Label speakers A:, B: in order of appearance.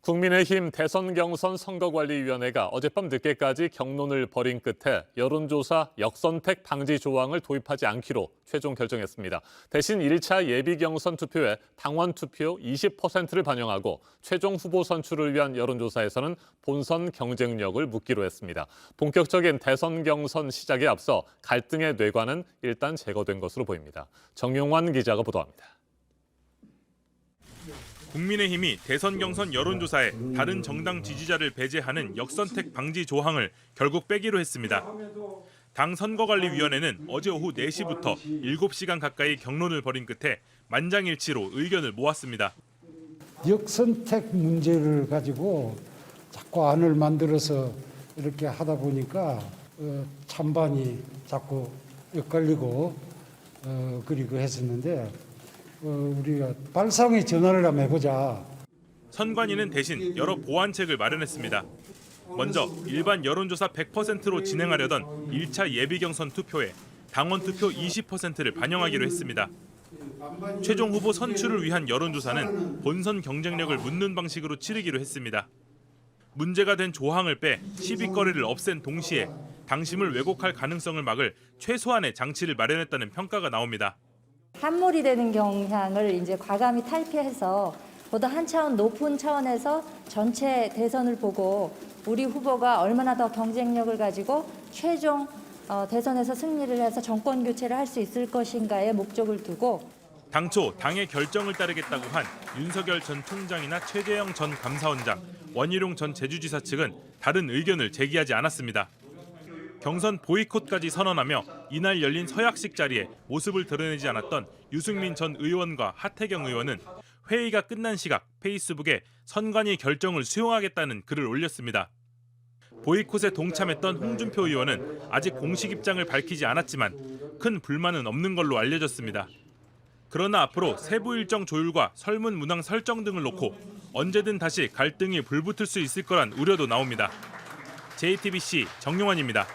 A: 국민의힘 대선 경선 선거관리위원회가 어젯밤 늦게까지 경론을 벌인 끝에 여론조사 역선택 방지 조항을 도입하지 않기로 최종 결정했습니다. 대신 1차 예비 경선 투표에 당원 투표 20%를 반영하고 최종 후보 선출을 위한 여론조사에서는 본선 경쟁력을 묻기로 했습니다. 본격적인 대선 경선 시작에 앞서 갈등의 뇌관은 일단 제거된 것으로 보입니다. 정용환 기자가 보도합니다.
B: 국민의힘이 대선 경선 여론조사에 다른 정당 지지자를 배제하는 역선택 방지 조항을 결국 빼기로 했습니다. 당 선거관리위원회는 어제 오후 4시부터 7시간 가까이 경론을 벌인 끝에 만장일치로 의견을 모았습니다.
C: 역선택 문제를 가지고 자꾸 안을 만들어서 이렇게 하다 보니까 찬반이 자꾸 엇갈리고 그리고 했었는데 우리가 발상의 전환을 한번 해보자.
B: 선관위는 대신 여러 보완책을 마련했습니다. 먼저 일반 여론조사 100%로 진행하려던 1차 예비경선 투표에 당원 투표 20%를 반영하기로 했습니다. 최종 후보 선출을 위한 여론조사는 본선 경쟁력을 묻는 방식으로 치르기로 했습니다. 문제가 된 조항을 빼 시비거리를 없앤 동시에 당심을 왜곡할 가능성을 막을 최소한의 장치를 마련했다는 평가가 나옵니다.
D: 함몰이 되는 경향을 이제 과감히 탈피해서 보다 한 차원 높은 차원에서 전체 대선을 보고 우리 후보가 얼마나 더 경쟁력을 가지고 최종 대선에서 승리를 해서 정권 교체를 할 수 있을 것인가에 목적을 두고
B: 당초 당의 결정을 따르겠다고 한 윤석열 전 총장이나 최재형 전 감사원장, 원희룡 전 제주지사 측은 다른 의견을 제기하지 않았습니다. 경선 보이콧까지 선언하며 이날 열린 서약식 자리에 모습을 드러내지 않았던 유승민 전 의원과 하태경 의원은 회의가 끝난 시각 페이스북에 선관위 결정을 수용하겠다는 글을 올렸습니다. 보이콧에 동참했던 홍준표 의원은 아직 공식 입장을 밝히지 않았지만 큰 불만은 없는 걸로 알려졌습니다. 그러나 앞으로 세부 일정 조율과 설문 문항 설정 등을 놓고 언제든 다시 갈등이 불붙을 수 있을 거란 우려도 나옵니다. JTBC 정용환입니다.